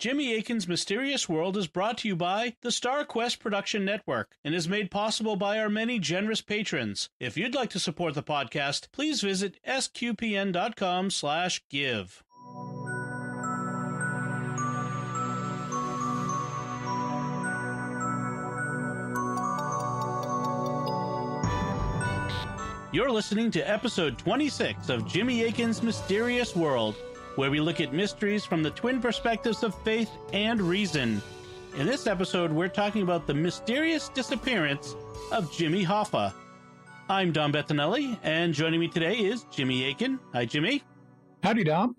Jimmy Akin's Mysterious World is brought to you by the Star Quest Production Network and is made possible by our many generous patrons. If you'd like to support the podcast, please visit sqpn.com/give. You're listening to episode 26 of Jimmy Akin's Mysterious World, where we look at mysteries from the twin perspectives of faith and reason. In this episode, we're talking about the mysterious disappearance of Jimmy Hoffa. I'm Dom Bettinelli, and joining me today is Jimmy Akin. Hi, Jimmy. Howdy, Dom.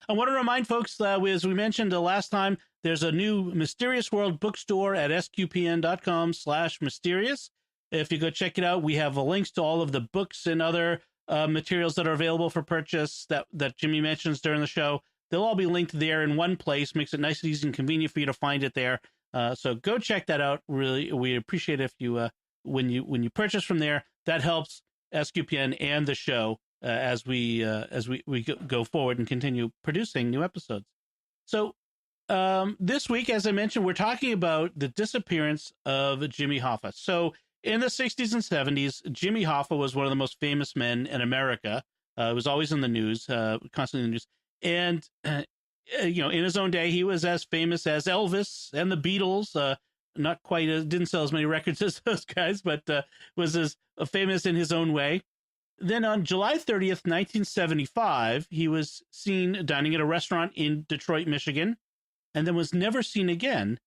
I want to remind folks that, as we mentioned the last time, there's a new Mysterious World bookstore at sqpn.com/mysterious. If you go check it out, we have links to all of the books and other materials that are available for purchase that Jimmy mentions during the show. They'll all be linked there in one place. Makes it nice and easy and convenient for you to find it there. So go check that out. Really, we appreciate if you when you purchase from there. That helps SQPN and the show as we go forward and continue producing new episodes. So this week, as I mentioned, we're talking about the disappearance of Jimmy Hoffa. So in the 60s and 70s, Jimmy Hoffa was one of the most famous men in America. It was always in the news, constantly in the news. And, in his own day, he was as famous as Elvis and the Beatles. Not quite, didn't sell as many records as those guys, but was as famous in his own way. Then on July 30th, 1975, he was seen dining at a restaurant in Detroit, Michigan, and then was never seen again.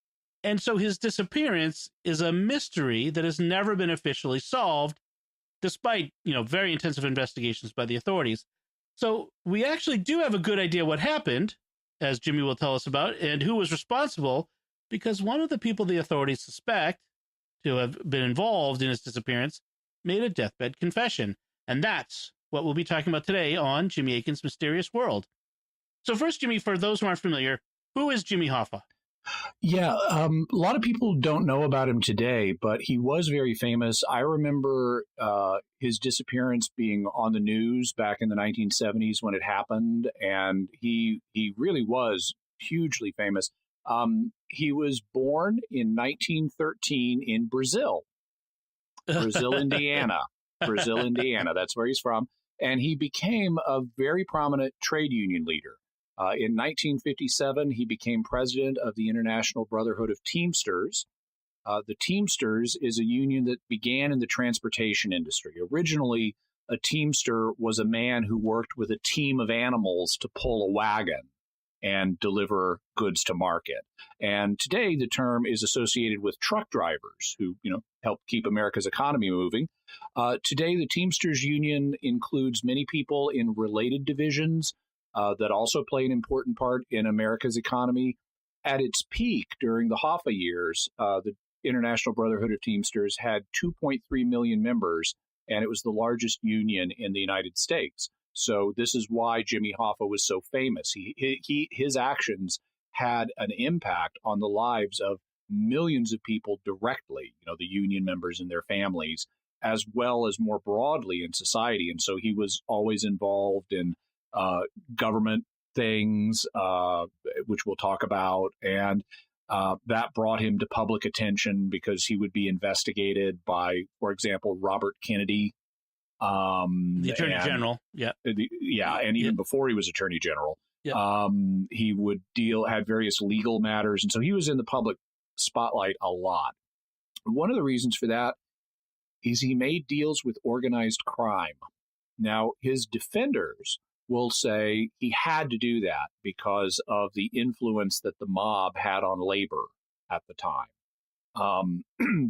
And so his disappearance is a mystery that has never been officially solved, despite, very intensive investigations by the authorities. So we actually do have a good idea what happened, as Jimmy will tell us about, and who was responsible, because one of the people the authorities suspect to have been involved in his disappearance made a deathbed confession. And that's what we'll be talking about today on Jimmy Akin's Mysterious World. So first, Jimmy, for those who aren't familiar, who is Jimmy Hoffa? Yeah, a lot of people don't know about him today, but he was very famous. I remember his disappearance being on the news back in the 1970s when it happened, and he really was hugely famous. He was born in 1913 in Brazil, Indiana. Brazil, Indiana. That's where he's from. And he became a very prominent trade union leader. In 1957, he became president of the International Brotherhood of Teamsters. The Teamsters is a union that began in the transportation industry. Originally, a Teamster was a man who worked with a team of animals to pull a wagon and deliver goods to market. And today, the term is associated with truck drivers who, help keep America's economy moving. Today, the Teamsters Union includes many people in related divisions that also play an important part in America's economy. At its peak during the Hoffa years, the International Brotherhood of Teamsters had 2.3 million members, and it was the largest union in the United States. So this is why Jimmy Hoffa was so famous. His actions had an impact on the lives of millions of people directly, the union members and their families, as well as more broadly in society. And so he was always involved in government things, which we'll talk about. And that brought him to public attention because he would be investigated by, for example, Robert Kennedy. The Attorney General. Yeah. And even before he was Attorney General, he would had various legal matters. And so he was in the public spotlight a lot. One of the reasons for that is he made deals with organized crime. Now, his defenders will say he had to do that because of the influence that the mob had on labor at the time,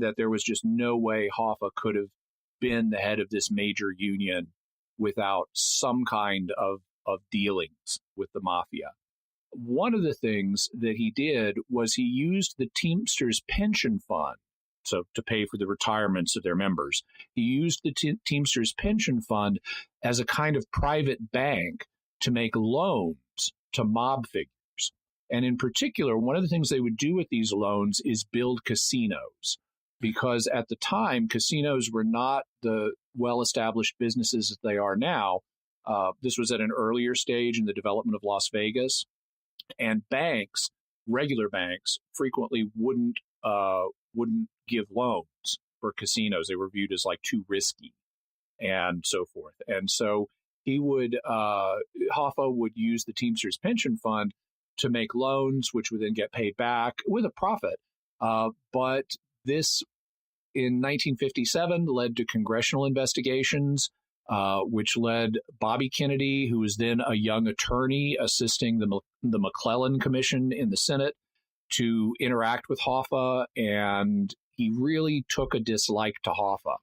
that there was just no way Hoffa could have been the head of this major union without some kind of dealings with the mafia. One of the things that he did was he used the Teamsters pension fund, so to pay for the retirements of their members. He used the Teamsters pension fund as a kind of private bank to make loans to mob figures. And in particular, one of the things they would do with these loans is build casinos, because at the time, casinos were not the well-established businesses that they are now. This was at an earlier stage in the development of Las Vegas, and banks regular banks frequently wouldn't give loans for casinos. They were viewed as like too risky and so forth. And so Hoffa would use the Teamsters pension fund to make loans, which would then get paid back with a profit. But this, in 1957, led to congressional investigations, which led Bobby Kennedy, who was then a young attorney assisting the McClellan Commission in the Senate, to interact with Hoffa, and he really took a dislike to Hoffa.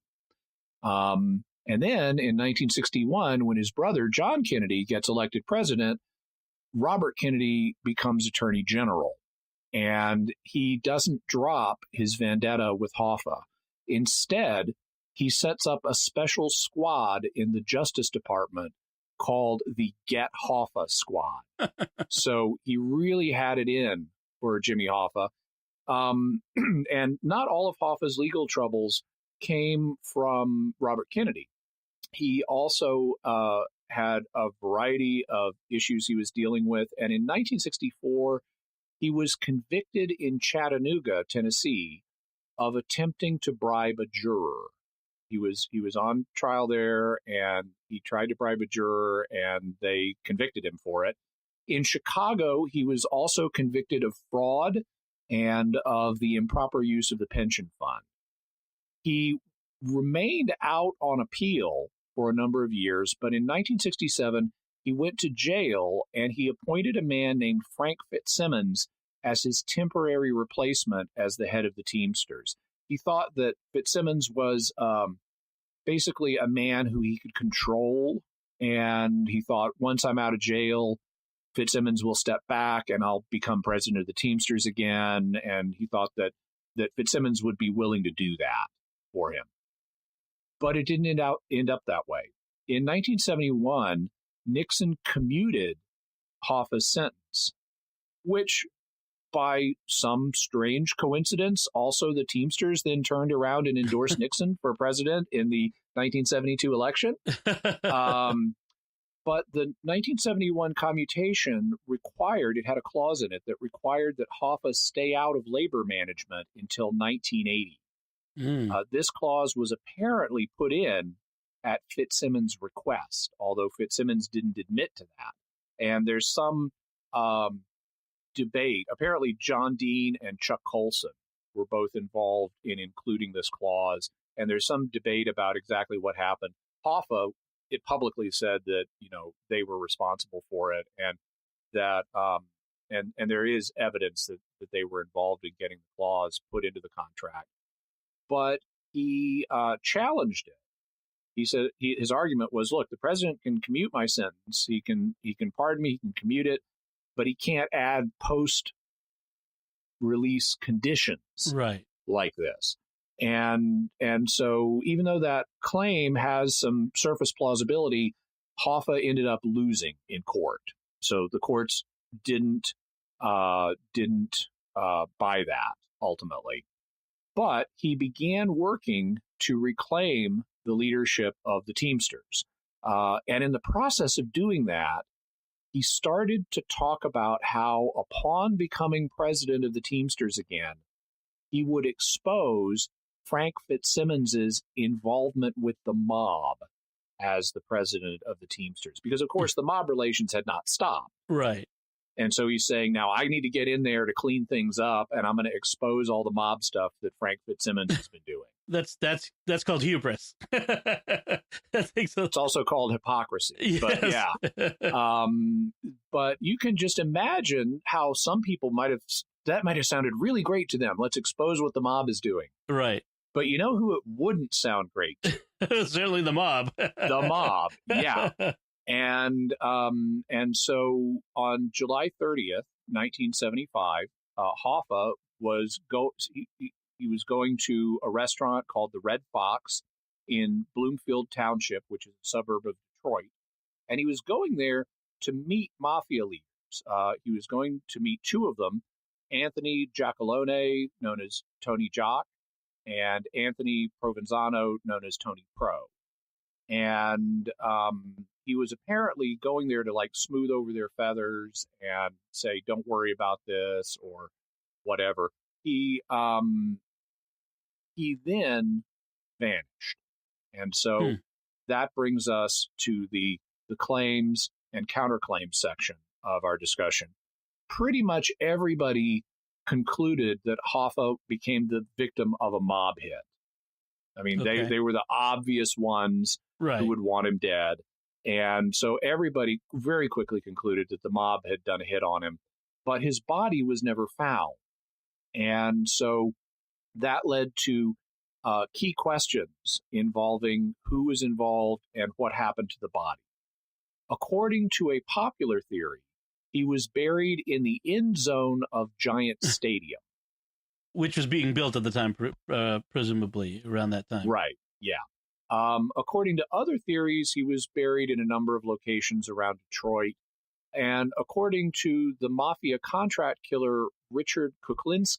And then in 1961, when his brother, John Kennedy, gets elected president, Robert Kennedy becomes Attorney General. And he doesn't drop his vendetta with Hoffa. Instead, he sets up a special squad in the Justice Department called the Get Hoffa Squad. So he really had it in for Jimmy Hoffa. And not all of Hoffa's legal troubles came from Robert Kennedy. He also had a variety of issues he was dealing with. And in 1964, he was convicted in Chattanooga, Tennessee, of attempting to bribe a juror. He was on trial there, and he tried to bribe a juror, and they convicted him for it. In Chicago, he was also convicted of fraud and of the improper use of the pension fund. He remained out on appeal for a number of years, but in 1967, he went to jail, and he appointed a man named Frank Fitzsimmons as his temporary replacement as the head of the Teamsters. He thought that Fitzsimmons was basically a man who he could control, and he thought, once I'm out of jail, Fitzsimmons will step back and I'll become president of the Teamsters again. And he thought that Fitzsimmons would be willing to do that for him. But it didn't end up that way. In 1971, Nixon commuted Hoffa's sentence, which, by some strange coincidence, also the Teamsters then turned around and endorsed Nixon for president in the 1972 election. But the 1971 commutation it had a clause in it that required that Hoffa stay out of labor management until 1980. This clause was apparently put in at Fitzsimmons' request, although Fitzsimmons didn't admit to that. And there's some debate. Apparently, John Dean and Chuck Colson were both involved in including this clause, and there's some debate about exactly what happened. Hoffa, it publicly said that they were responsible for it, and that and there is evidence that they were involved in getting the clause put into the contract. But he challenged it. He said his argument was, look, the president can commute my sentence. He can pardon me. He can commute it, but he can't add post-release conditions like this. And so even though that claim has some surface plausibility, Hoffa ended up losing in court. So the courts didn't buy that ultimately. But he began working to reclaim the leadership of the Teamsters. And in the process of doing that, he started to talk about how, upon becoming president of the Teamsters again, he would expose Frank Fitzsimmons' involvement with the mob as the president of the Teamsters. Because, of course, the mob relations had not stopped. Right. And so he's saying, now I need to get in there to clean things up, and I'm going to expose all the mob stuff that Frank Fitzsimmons has been doing. That's called hubris. It's also called hypocrisy. Yes. But yeah. But you can just imagine how some people might have sounded really great to them. Let's expose what the mob is doing. Right. But you know who it wouldn't sound great to? Certainly the mob. The mob, yeah. And so on July 30th, 1975, Hoffa was he was going to a restaurant called the Red Fox in Bloomfield Township, which is a suburb of Detroit. And he was going there to meet mafia leaders. He was going to meet two of them, Anthony Giacalone, known as Tony Jock, and Anthony Provenzano, known as Tony Pro. And he was apparently going there to like smooth over their feathers and say, "Don't worry about this," or whatever. He then vanished, and so that brings us to the claims and counterclaims section of our discussion. Pretty much everybody concluded that Hoffa became the victim of a mob hit. I mean, they were the obvious ones who would want him dead. And so everybody very quickly concluded that the mob had done a hit on him, but his body was never found. And so that led to key questions involving who was involved and what happened to the body. According to a popular theory, he was buried in the end zone of Giant Stadium. Which was being built at the time, presumably around that time. Right, yeah. According to other theories, he was buried in a number of locations around Detroit. And according to the mafia contract killer Richard Kuklinski,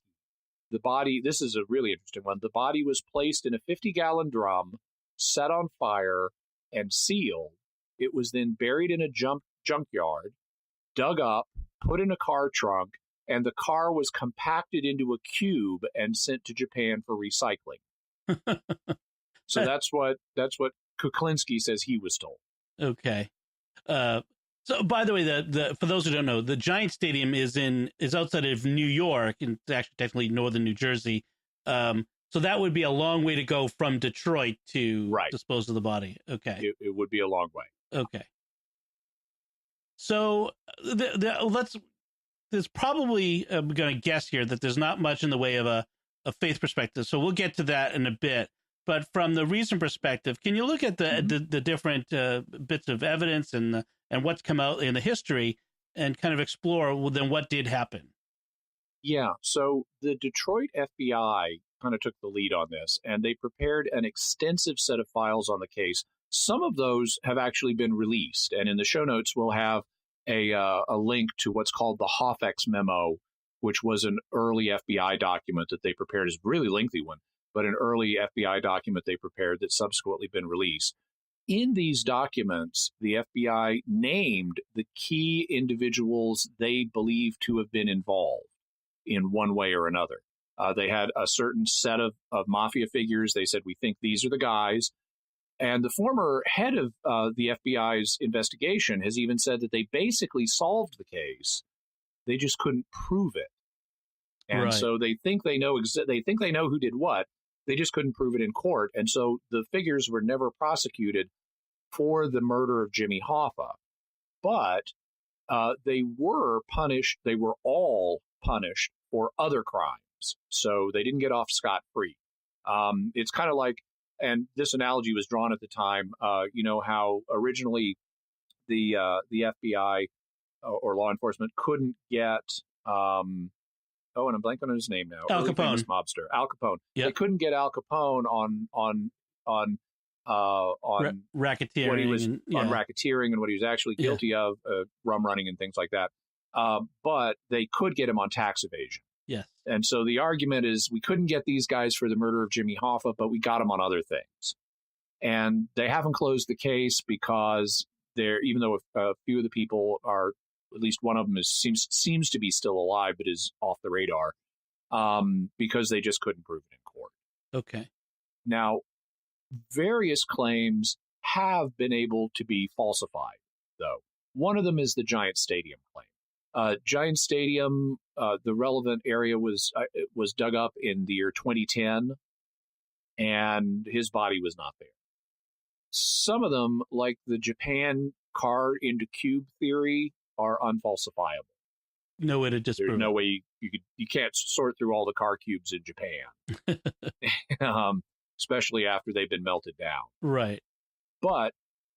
the body, this is a really interesting one, the body was placed in a 50-gallon drum, set on fire, and sealed. It was then buried in a junkyard, dug up, put in a car trunk, and the car was compacted into a cube and sent to Japan for recycling. So that's what Kuklinski says he was told. Okay. So, by the way, the for those who don't know, the Giant Stadium is outside of New York, and it's actually technically northern New Jersey. So that would be a long way to go from Detroit to dispose of the body. Okay, it would be a long way. Okay. So there's probably I'm going to guess here that there's not much in the way of a faith perspective. So we'll get to that in a bit. But from the recent perspective, can you look at the different bits of evidence and what's come out in the history and kind of explore then what did happen? Yeah. So the Detroit FBI kind of took the lead on this, and they prepared an extensive set of files on the case. Some of those have actually been released, and in the show notes we'll have a link to what's called the Hoffex memo, which was an early FBI document that they prepared. It's a really lengthy one, but an early FBI document they prepared that's subsequently been released. In these documents, the FBI named the key individuals they believed to have been involved in one way or another. They had a certain set of mafia figures. They said, we think these are the guys. And the former head of the FBI's investigation has even said that they basically solved the case. They just couldn't prove it. And so they think they know who did what. They just couldn't prove it in court. And so the figures were never prosecuted for the murder of Jimmy Hoffa. But they were punished. They were all punished for other crimes. So they didn't get off scot-free. It's kind of like, and this analogy was drawn at the time, you know, how originally the FBI or law enforcement couldn't get, and I'm blanking on his name now. Al Capone. Mobster. Al Capone. Yep. They couldn't get Al Capone on racketeering. What he was on racketeering and what he was actually guilty of, rum running and things like that. But they could get him on tax evasion. Yes. And so the argument is we couldn't get these guys for the murder of Jimmy Hoffa, but we got them on other things. And they haven't closed the case because even though a few of the people are, at least one of them seems to be still alive, but is off the radar, because they just couldn't prove it in court. Okay. Now, various claims have been able to be falsified, though. One of them is the Giant Stadium claim. Giant Stadium, the relevant area was dug up in the year 2010, and his body was not there. Some of them, like the Japan car into cube theory, are unfalsifiable. No way to disprove. There's no way you can't sort through all the car cubes in Japan, especially after they've been melted down. Right. But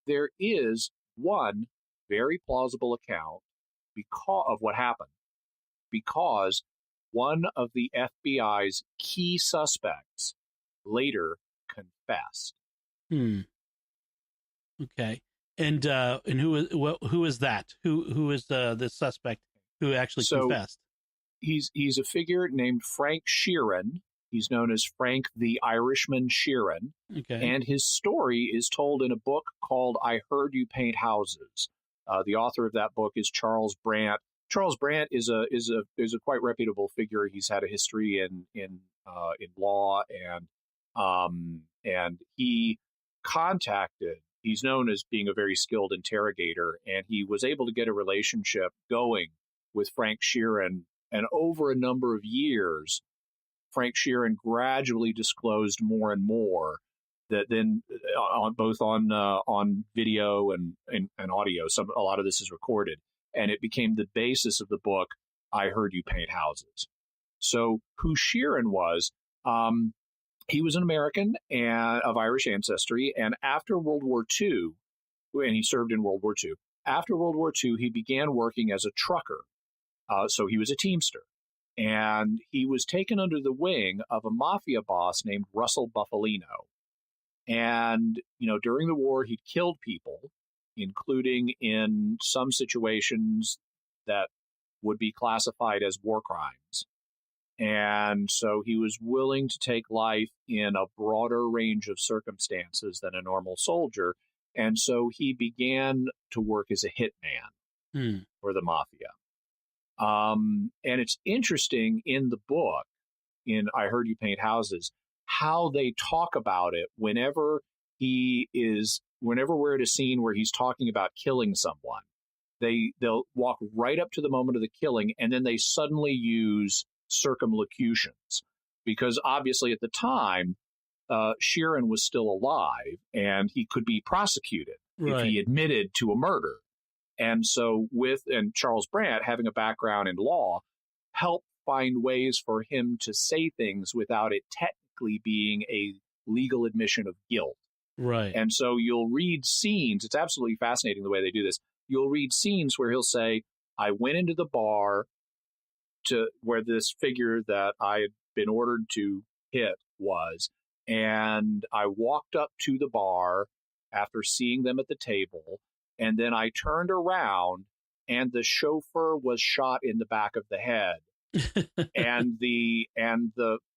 there is one very plausible account of what happened, because one of the FBI's key suspects later confessed. Okay. And who is that? Who is the suspect who actually confessed? He's a figure named Frank Sheeran, He's known as Frank the Irishman Sheeran. Okay. And his story is told in a book called I Heard You Paint Houses. The author of that book is Charles Brandt. Charles Brandt is a quite reputable figure. He's had a history in law, and he contacted. He's known as being a very skilled interrogator, and he was able to get a relationship going with Frank Sheeran. And over a number of years, Frank Sheeran gradually disclosed more and more that then on video and audio. A lot of this is recorded, and it became the basis of the book I Heard You Paint Houses. So who Sheeran was, he was an American and of Irish ancestry, and after World War II, and he served in World War II. After World War II, he began working as a trucker. So he was a Teamster. And he was taken under the wing of a mafia boss named Russell Buffalino. And, during the war, he'd killed people, including in some situations that would be classified as war crimes. And so he was willing to take life in a broader range of circumstances than a normal soldier. And so he began to work as a hitman for the mafia. And it's interesting in the book, in I Heard You Paint Houses, how they talk about it whenever we're at a scene where he's talking about killing someone. They'll walk right up to the moment of the killing, and then they suddenly use circumlocutions. Because obviously at the time, Sheeran was still alive, and he could be prosecuted if he admitted to a murder. And so and Charles Brandt, having a background in law, helped find ways for him to say things without it technically being a legal admission of guilt. Right. And so you'll read scenes. It's absolutely fascinating the way they do this. You'll read scenes where he'll say, I went into the bar to where this figure that I had been ordered to hit was, and I walked up to the bar after seeing them at the table. And then I turned around, and the chauffeur was shot in the back of the head. and the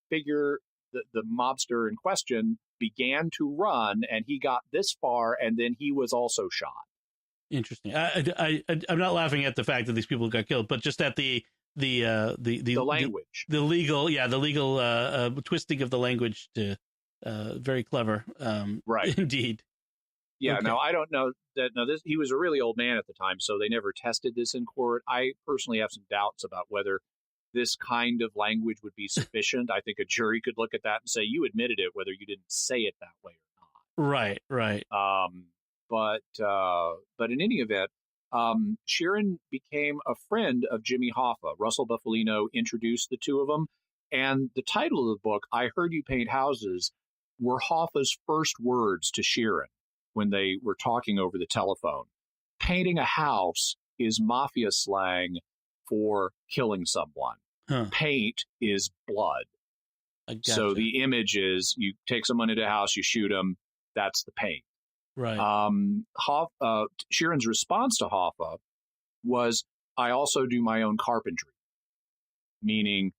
figure, the mobster in question, began to run, and he got this far, and then he was also shot. Interesting. I'm not laughing at the fact that these people got killed, but just at the language, the legal twisting of the language to very clever. Right. Indeed. Yeah, okay. No, I don't know that. No, he was a really old man at the time, so they never tested this in court. I personally have some doubts about whether this kind of language would be sufficient. I think a jury could look at that and say, you admitted it, whether you didn't say it that way or not. Right. But in any event, Sheeran became a friend of Jimmy Hoffa. Russell Buffalino introduced the two of them. And the title of the book, I Heard You Paint Houses, were Hoffa's first words to Sheeran when they were talking over the telephone. Painting a house is mafia slang for killing someone. Huh. Paint is blood. Gotcha. So the image is you take someone into a house, you shoot them, that's the paint. Right. Sheeran's response to Hoffa was, I also do my own carpentry, meaning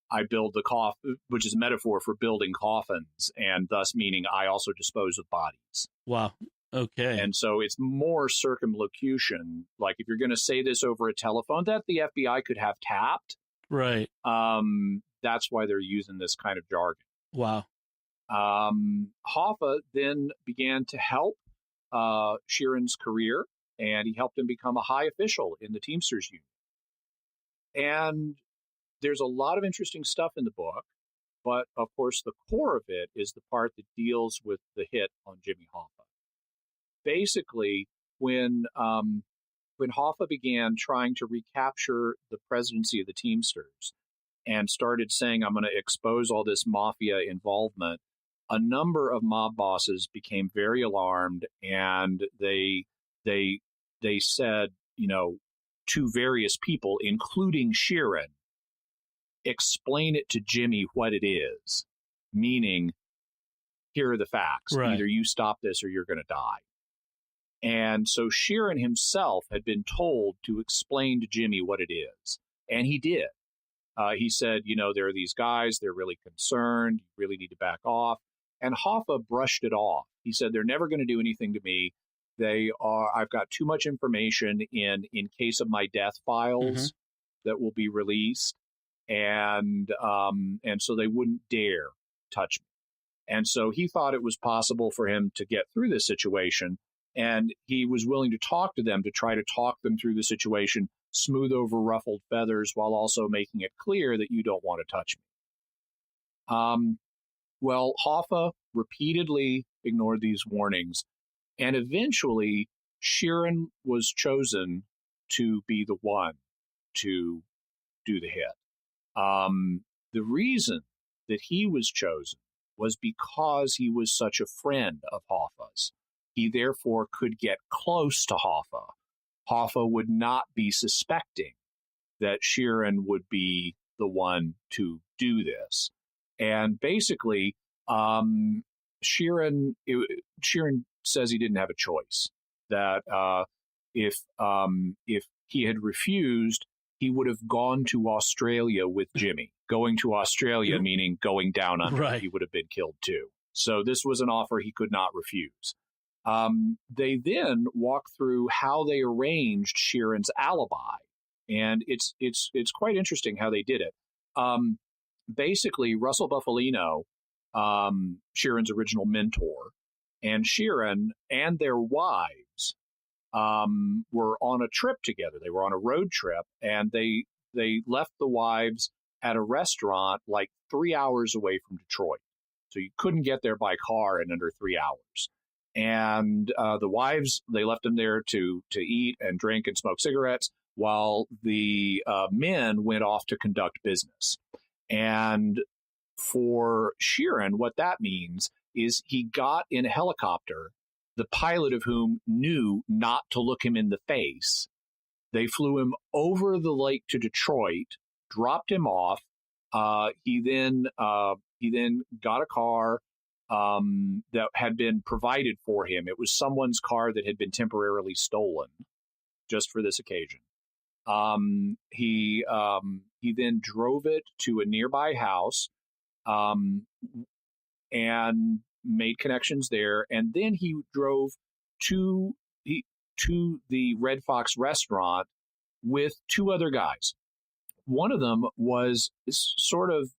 I build the coffin, which is a metaphor for building coffins, and thus meaning I also dispose of bodies. Wow. Okay. And so it's more circumlocution. Like if you're going to say this over a telephone that the FBI could have tapped. Right. That's why they're using this kind of jargon. Wow. Hoffa then began to help Sheeran's career, and he helped him become a high official in the Teamsters Union. And there's a lot of interesting stuff in the book, but of course the core of it is the part that deals with the hit on Jimmy Hoffa. Basically, when Hoffa began trying to recapture the presidency of the Teamsters and started saying, I'm going to expose all this mafia involvement, a number of mob bosses became very alarmed, and they said, to various people, including Sheeran, explain it to Jimmy what it is, meaning, here are the facts. Right. Either you stop this or you're going to die. And so Sheeran himself had been told to explain to Jimmy what it is, and he did. He said, there are these guys, they're really concerned, you really need to back off. And Hoffa brushed it off. He said, they're never going to do anything to me. I've got too much information in case of my death files that will be released. And so they wouldn't dare touch me. And so he thought it was possible for him to get through this situation. And he was willing to talk to them, to try to talk them through the situation, smooth over ruffled feathers, while also making it clear that you don't want to touch me. Well, Hoffa repeatedly ignored these warnings, and eventually Sheeran was chosen to be the one to do the hit. The reason that he was chosen was because he was such a friend of Hoffa's. He therefore could get close to Hoffa. Hoffa would not be suspecting that Sheeran would be the one to do this. And basically, Sheeran says he didn't have a choice, that if he had refused, he would have gone to Australia with Jimmy. Going to Australia meaning going down under. Right. He would have been killed too. So this was an offer he could not refuse. They then walk through how they arranged Sheeran's alibi, and it's quite interesting how they did it. Basically, Russell Bufalino, Sheeran's original mentor, and Sheeran and their wives were on a trip together. They were on a road trip, and they left the wives at a restaurant like 3 hours away from Detroit. So you couldn't get there by car in under 3 hours. And the wives, they left them there to eat and drink and smoke cigarettes, while the men went off to conduct business. And for Sheeran, what that means is he got in a helicopter, the pilot of whom knew not to look him in the face. They flew him over the lake to Detroit, dropped him off. He then got a car that had been provided for him. It was someone's car that had been temporarily stolen just for this occasion. He then drove it to a nearby house and made connections there. And then he drove to the Red Fox restaurant with two other guys. One of them was sort of,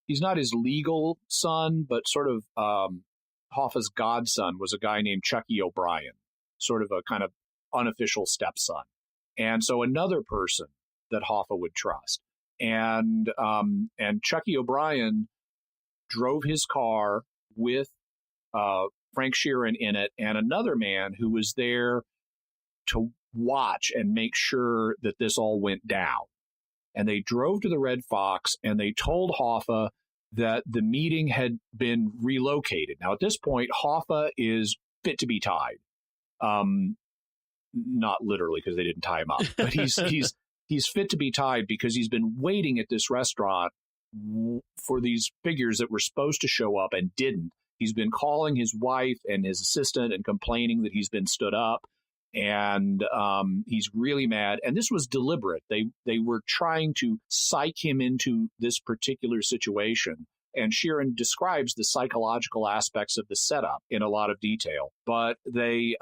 he's not his legal son, but sort of Hoffa's godson was a guy named Chucky O'Brien, sort of a kind of unofficial stepson. And so another person that Hoffa would trust. And Chucky O'Brien drove his car with Frank Sheeran in it and another man who was there to watch and make sure that this all went down. And they drove to the Red Fox and they told Hoffa that the meeting had been relocated. Now, at this point, Hoffa is fit to be tied. Not literally, because they didn't tie him up, but he's fit to be tied because he's been waiting at this restaurant for these figures that were supposed to show up and didn't. He's been calling his wife and his assistant and complaining that he's been stood up. And he's really mad. And this was deliberate. They were trying to psych him into this particular situation. And Sheeran describes the psychological aspects of the setup in a lot of detail. But they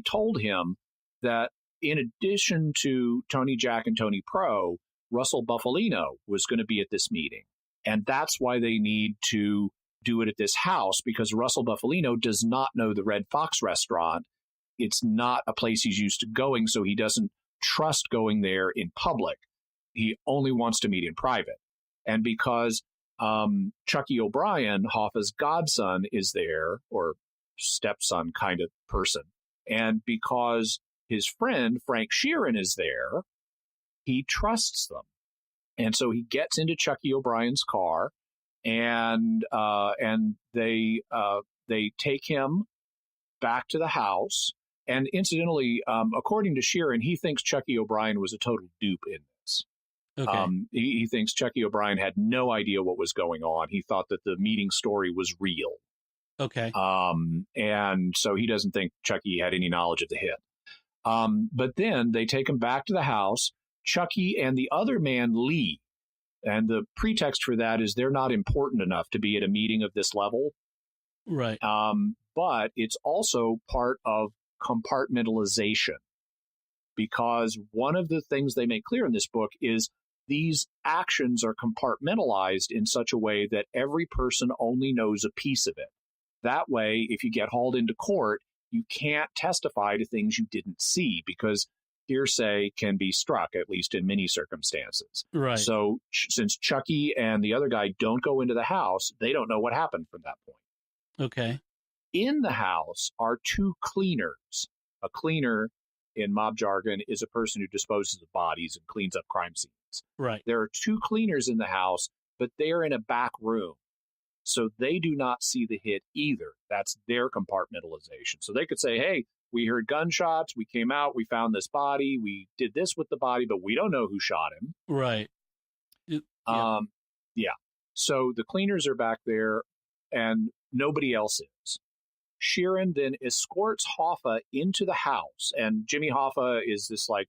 told him that in addition to Tony Jack and Tony Pro, Russell Bufalino was going to be at this meeting. And that's why they need to do it at this house, because Russell Bufalino does not know the Red Fox restaurant. It's not a place he's used to going, so he doesn't trust going there in public. He only wants to meet in private. And because Chucky O'Brien, Hoffa's godson, is there, or stepson kind of person, and because his friend Frank Sheeran is there, he trusts them. And so he gets into Chucky O'Brien's car, and they take him back to the house. And incidentally, according to Sheeran, he thinks Chucky O'Brien was a total dupe in this. Okay. He thinks Chucky O'Brien had no idea what was going on. He thought that the meeting story was real. Okay. And so he doesn't think Chucky had any knowledge of the hit. But then they take him back to the house. Chucky and the other man, Lee, And the pretext for that is they're not important enough to be at a meeting of this level. Right. But it's also part of compartmentalization, because one of the things they make clear in this book is these actions are compartmentalized in such a way that every person only knows a piece of it. That way, if you get hauled into court, you can't testify to things you didn't see, because hearsay can be struck, at least in many circumstances. Right. So since Chucky and the other guy don't go into the house, they don't know what happened from that point. Okay. In the house are two cleaners. A cleaner, in mob jargon, is a person who disposes of bodies and cleans up crime scenes. Right. There are two cleaners in the house, but they're in a back room. So they do not see the hit either. That's their compartmentalization. So they could say, hey, we heard gunshots, we came out, we found this body, we did this with the body, but we don't know who shot him. Right. Yeah. So the cleaners are back there and nobody else is. Sheeran then escorts Hoffa into the house. And Jimmy Hoffa is this, like,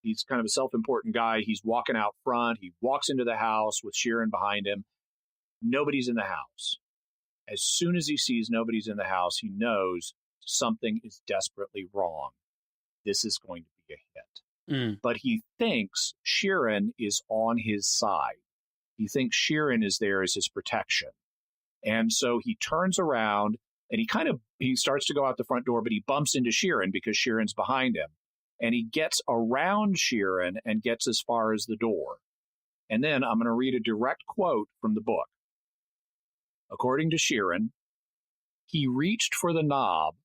he's kind of a self-important guy. He's walking out front. He walks into the house with Sheeran behind him. Nobody's in the house. As soon as he sees nobody's in the house, he knows something is desperately wrong. This is going to be a hit. But he thinks Sheeran is on his side. He thinks Sheeran is there as his protection. And so he turns around and he starts to go out the front door, but he bumps into Sheeran because Sheeran's behind him. And he gets around Sheeran and gets as far as the door. And then I'm going to read a direct quote from the book. According to Sheeran, he reached for the knob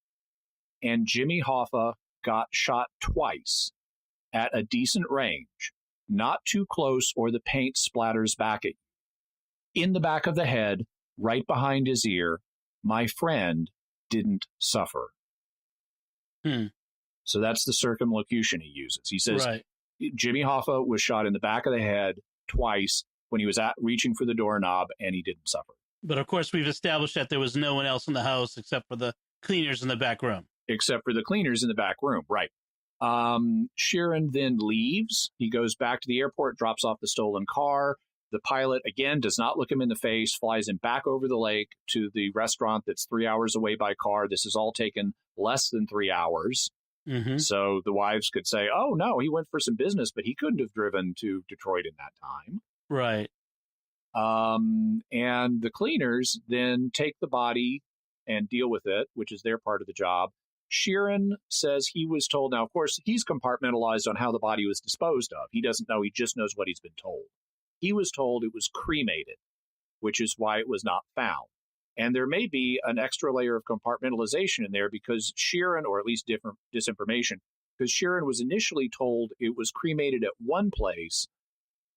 and Jimmy Hoffa got shot twice at a decent range, not too close or the paint splatters back at you. In the back of the head, right behind his ear, my friend didn't suffer. So that's the circumlocution he uses. He says, right. Jimmy Hoffa was shot in the back of the head twice when he was reaching for the doorknob, and he didn't suffer. But of course, we've established that there was no one else in the house except for the cleaners in the back room. Except for the cleaners in the back room, right. Sheeran then leaves. He goes back to the airport, drops off the stolen car. The pilot, again, does not look him in the face, flies him back over the lake to the restaurant that's 3 hours away by car. This has all taken less than 3 hours. Mm-hmm. So the wives could say, oh, no, he went for some business, but he couldn't have driven to Detroit in that time. Right. And the cleaners then take the body and deal with it, which is their part of the job. Sheeran says he was told. Now, of course, he's compartmentalized on how the body was disposed of. He doesn't know. He just knows what he's been told. He was told it was cremated, which is why it was not found. And there may be an extra layer of compartmentalization in there because Sheeran, or at least different disinformation, because Sheeran was initially told it was cremated at one place,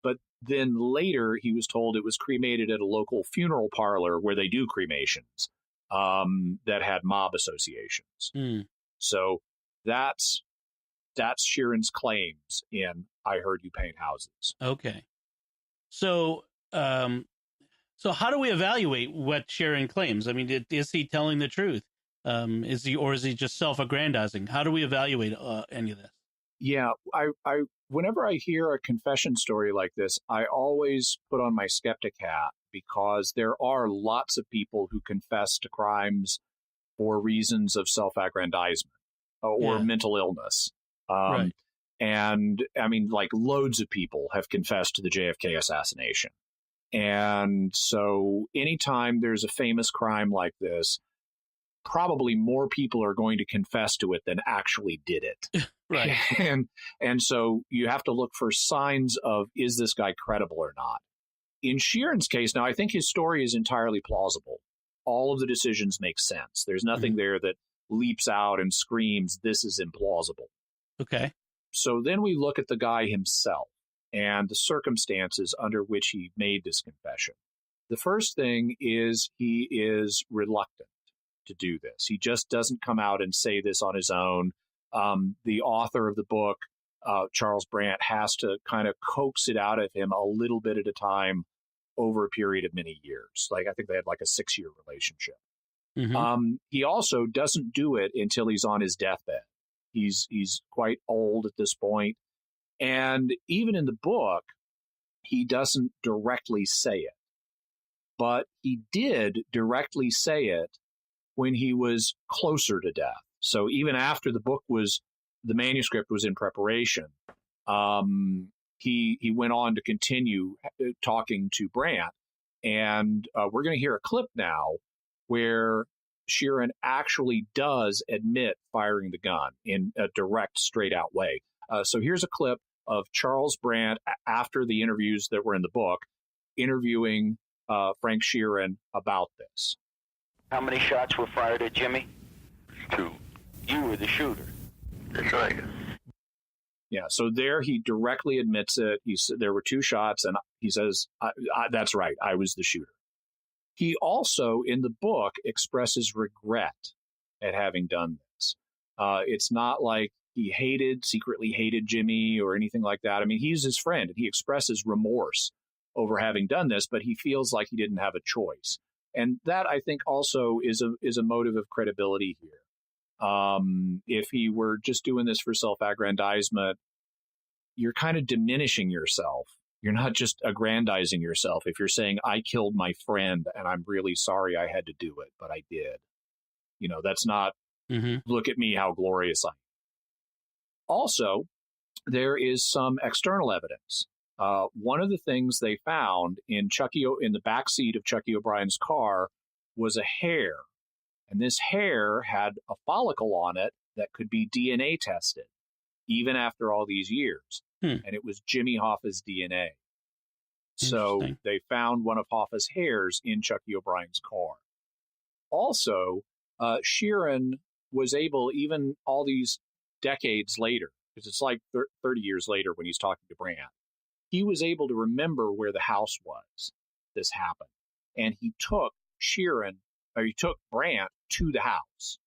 but then later he was told it was cremated at a local funeral parlor where they do cremations that had mob associations. So that's Sheeran's claims in I Heard You Paint Houses. Okay. So how do we evaluate what Sheeran claims? I mean, is he telling the truth? Is he just self-aggrandizing? How do we evaluate any of this? Yeah, I whenever I hear a confession story like this, I always put on my skeptic hat because there are lots of people who confess to crimes for reasons of self-aggrandizement or mental illness. Right. And I mean, like loads of people have confessed to the JFK assassination. And so anytime there's a famous crime like this, probably more people are going to confess to it than actually did it. Right. And so you have to look for signs of, is this guy credible or not? In Sheeran's case, now I think his story is entirely plausible. All of the decisions make sense. There's nothing there that leaps out and screams, this is implausible. Okay. So then we look at the guy himself and the circumstances under which he made this confession. The first thing is he is reluctant to do this. He just doesn't come out and say this on his own. The author of the book, Charles Brandt, has to kind of coax it out of him a little bit at a time over a period of many years. Like I think they had like a 6-year relationship. Mm-hmm. He also doesn't do it until he's on his deathbed. He's quite old at this point. And even in the book, he doesn't directly say it. But he did directly say it when he was closer to death. So even after the manuscript was in preparation, he went on to continue talking to Brandt. And we're going to hear a clip now where Sheeran actually does admit firing the gun in a direct, straight-out way. So here's a clip of Charles Brandt after the interviews that were in the book, interviewing Frank Sheeran about this. How many shots were fired at Jimmy? 2. You were the shooter. That's right. Yeah, so there he directly admits it. There were 2 shots, and he says, that's right, I was the shooter. He also, in the book, expresses regret at having done this. It's not like he secretly hated Jimmy or anything like that. I mean, he's his friend, and he expresses remorse over having done this, but he feels like he didn't have a choice. And that, I think, also is a motive of credibility here. If he were just doing this for self-aggrandizement, you're kind of diminishing yourself. You're not just aggrandizing yourself. If you're saying, I killed my friend and I'm really sorry I had to do it, but I did. That's not, look at me, how glorious I am. Also, there is some external evidence. One of the things they found in the backseat of Chucky O'Brien's car was a hair. And this hair had a follicle on it that could be DNA tested, even after all these years. And it was Jimmy Hoffa's DNA. So they found one of Hoffa's hairs in Chucky O'Brien's car. Also, Sheeran was able, even all these decades later, because it's like 30 years later when he's talking to Brandt, he was able to remember where the house was this happened. And he took Brandt to the house.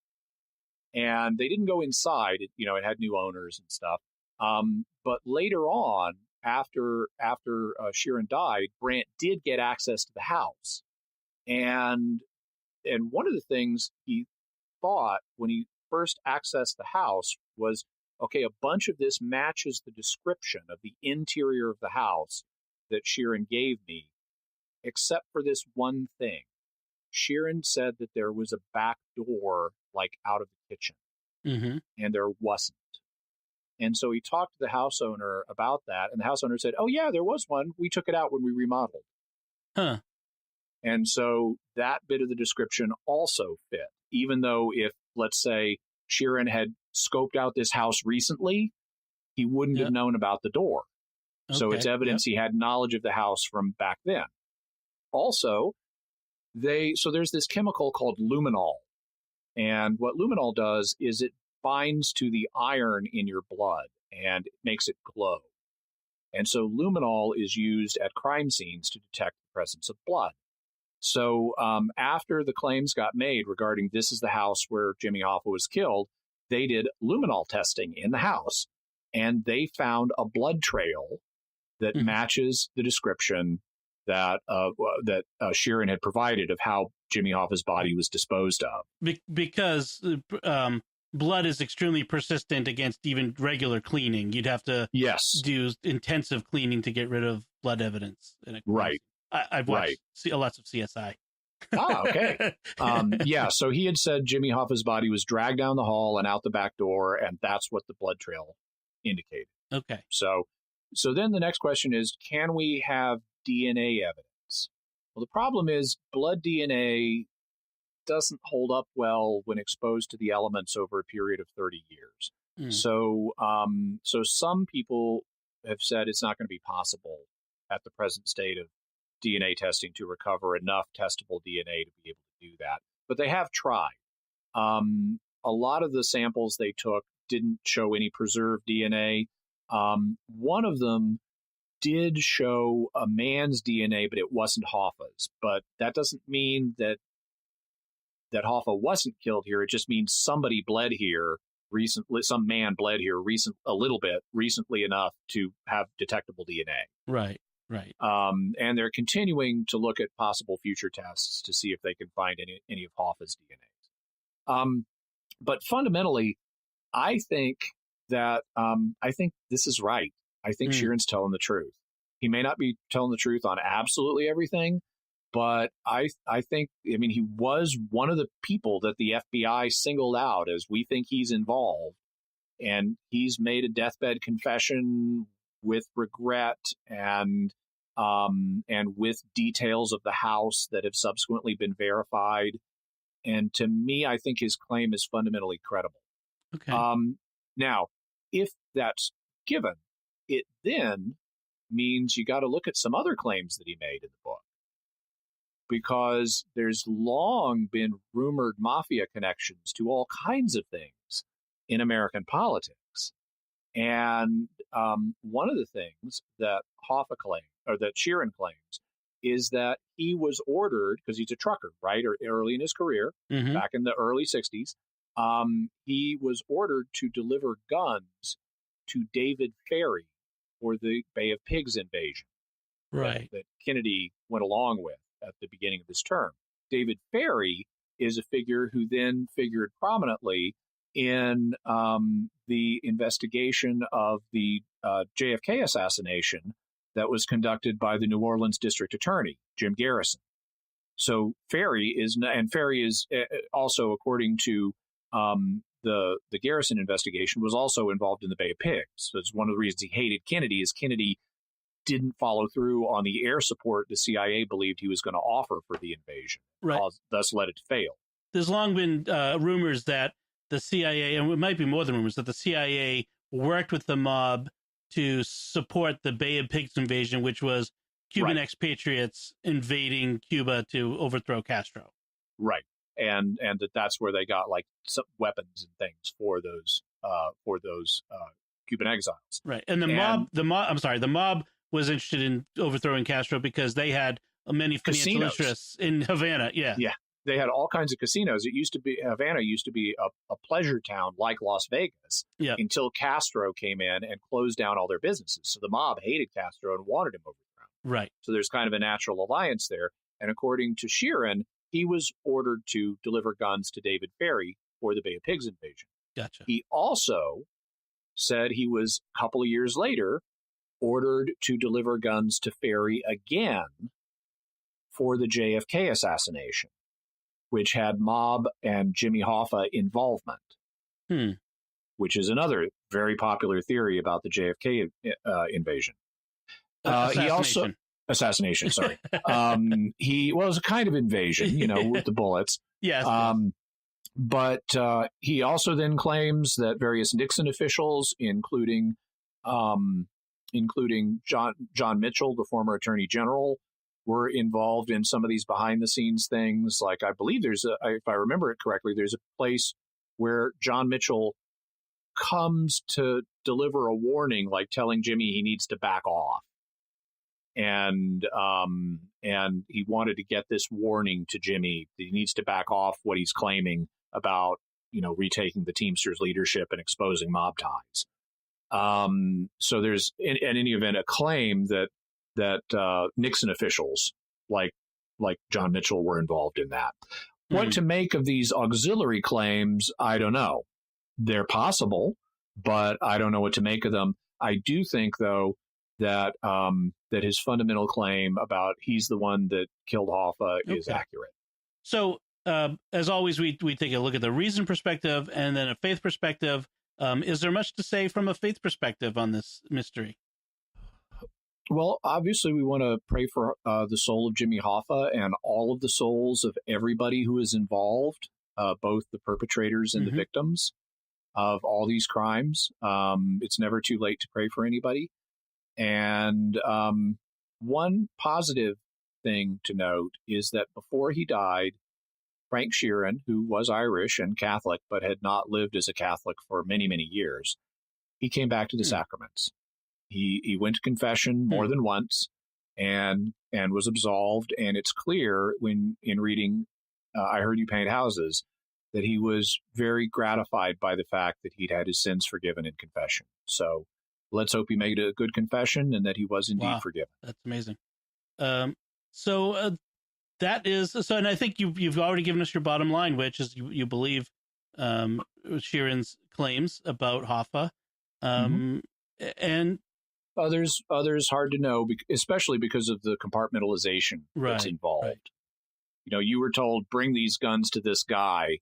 And they didn't go inside. It had new owners and stuff. But later on, after Sheeran died, Brandt did get access to the house. And one of the things he thought when he first accessed the house was, okay, a bunch of this matches the description of the interior of the house that Sheeran gave me, except for this one thing. Sheeran said that there was a back door, like out of the kitchen, and there wasn't. And so he talked to the house owner about that, and the house owner said, oh, yeah, there was one. We took it out when we remodeled. Huh. And so that bit of the description also fit, even though if, let's say, Sheeran had scoped out this house recently, he wouldn't have known about the door. Okay. So it's evidence he had knowledge of the house from back then. Also, there's this chemical called luminol. And what luminol does is it binds to the iron in your blood and it makes it glow. And so luminol is used at crime scenes to detect the presence of blood. So after the claims got made regarding this is the house where Jimmy Hoffa was killed, they did luminol testing in the house, and they found a blood trail that matches the description that Sheeran had provided of how Jimmy Hoffa's body was disposed of. Because blood is extremely persistent against even regular cleaning. You'd have to do intensive cleaning to get rid of blood evidence. Right. I've watched lots of CSI. Okay. So he had said Jimmy Hoffa's body was dragged down the hall and out the back door, and that's what the blood trail indicated. Okay. So then the next question is, can we have DNA evidence? Well, the problem is blood DNA doesn't hold up well when exposed to the elements over a period of 30 years. So some people have said it's not going to be possible at the present state of DNA testing to recover enough testable DNA to be able to do that. But they have tried. A lot of the samples they took didn't show any preserved DNA. One of them did show a man's DNA, but it wasn't Hoffa's. But that doesn't mean that Hoffa wasn't killed here. It just means somebody bled here recently. Some man bled here recently enough to have detectable DNA. Right. And they're continuing to look at possible future tests to see if they can find any of Hoffa's DNA. But fundamentally, I think that I think this is right. I think Sheeran's telling the truth. He may not be telling the truth on absolutely everything, but I think, I mean, he was one of the people that the FBI singled out as we think he's involved. And he's made a deathbed confession with regret and with details of the house that have subsequently been verified. And to me, I think his claim is fundamentally credible. Okay. Now, if that's given, it then means you got to look at some other claims that he made in the book, because there's long been rumored mafia connections to all kinds of things in American politics. And one of the things that Hoffa claimed, or that Sheeran claims, is that he was ordered, because he's a trucker, right, or early in his career, back in the early 60s, he was ordered to deliver guns to David Ferry for the Bay of Pigs invasion, right, that Kennedy went along with at the beginning of his term. David Ferry is a figure who then figured prominently in the investigation of the JFK assassination that was conducted by the New Orleans district attorney, Jim Garrison. So Ferry is also, according to the Garrison investigation, was also involved in the Bay of Pigs. So it's one of the reasons he hated Kennedy, is Kennedy didn't follow through on the air support the CIA believed he was going to offer for the invasion, right. Thus led it to fail. There's long been rumors that the CIA, and it might be more than rumors, that the CIA worked with the mob to support the Bay of Pigs invasion, which was Cuban expatriates invading Cuba to overthrow Castro. Right. And that's where they got like some weapons and things for those Cuban exiles. Right. And the mob was interested in overthrowing Castro because they had many financial interests in Havana. Yeah. Yeah. They had all kinds of casinos. Havana used to be a pleasure town like Las Vegas until Castro came in and closed down all their businesses. So the mob hated Castro and wanted him overthrown. Right. So there's kind of a natural alliance there. And according to Sheeran, he was ordered to deliver guns to David Ferry for the Bay of Pigs invasion. Gotcha. He also said he was, a couple of years later, ordered to deliver guns to Ferry again for the JFK assassination, which had mob and Jimmy Hoffa involvement, which is another very popular theory about the JFK invasion. Assassination, sorry. It was a kind of invasion, with the bullets. Yes. But he also then claims that various Nixon officials, including John Mitchell, the former Attorney General, were involved in some of these behind-the-scenes things. Like, I believe if I remember it correctly, there's a place where John Mitchell comes to deliver a warning, like telling Jimmy he needs to back off. And he wanted to get this warning to Jimmy that he needs to back off what he's claiming about, retaking the Teamsters leadership and exposing mob ties. So there's, in any event, a claim that Nixon officials like John Mitchell were involved in that. What to make of these auxiliary claims, I don't know. They're possible, but I don't know what to make of them. I do think, though, that his fundamental claim about he's the one that killed Hoffa is accurate. So, as always, we take a look at the reason perspective and then a faith perspective. Is there much to say from a faith perspective on this mystery? Well, obviously, we want to pray for the soul of Jimmy Hoffa and all of the souls of everybody who is involved, both the perpetrators and the victims of all these crimes. It's never too late to pray for anybody. And one positive thing to note is that before he died, Frank Sheeran, who was Irish and Catholic but had not lived as a Catholic for many, many years, he came back to the sacraments. He went to confession more than once and was absolved. And it's clear in reading I Heard You Paint Houses that he was very gratified by the fact that he'd had his sins forgiven in confession. So let's hope he made a good confession and that he was indeed forgiven. That's amazing. That is so, and I think you've already given us your bottom line, which is you believe Sheeran's claims about Hoffa, and Others hard to know, especially because of the compartmentalization that's involved. Right. You were told, bring these guns to this guy,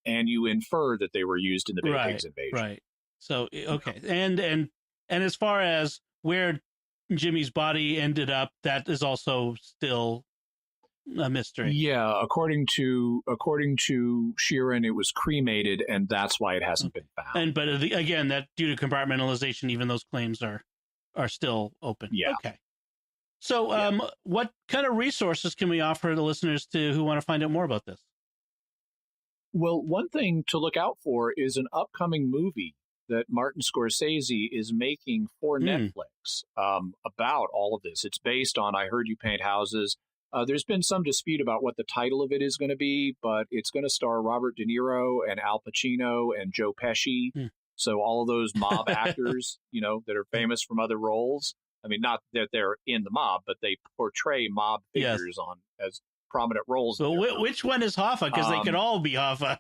and you infer that they were used in the Bay Pigs invasion. Right. So, okay. And as far as where Jimmy's body ended up, that is also still a mystery. Yeah, according to Sheeran, it was cremated, and that's why it hasn't been found. But again, that due to compartmentalization, even those claims are still open. Yeah. Okay. So, what kind of resources can we offer the listeners who want to find out more about this? Well, one thing to look out for is an upcoming movie that Martin Scorsese is making for Netflix about all of this. It's based on I Heard You Paint Houses. There's been some dispute about what the title of it is going to be, but it's going to star Robert De Niro and Al Pacino and Joe Pesci. So all of those mob actors, that are famous from other roles. I mean, not that they're in the mob, but they portray mob figures as prominent roles. So which one is Hoffa? Because they could all be Hoffa.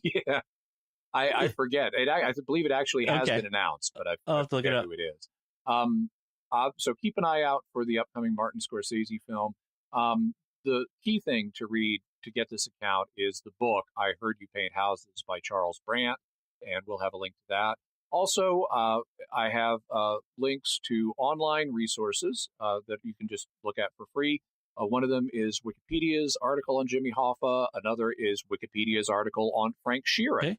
Yeah. I forget. I believe it actually has been announced, but I'll have to look it up. Who it is. So keep an eye out for the upcoming Martin Scorsese film. The key thing to read to get this account is the book, I Heard You Paint Houses by Charles Brandt, and we'll have a link to that. Also, I have links to online resources that you can just look at for free. One of them is Wikipedia's article on Jimmy Hoffa. Another is Wikipedia's article on Frank Sheeran. Okay.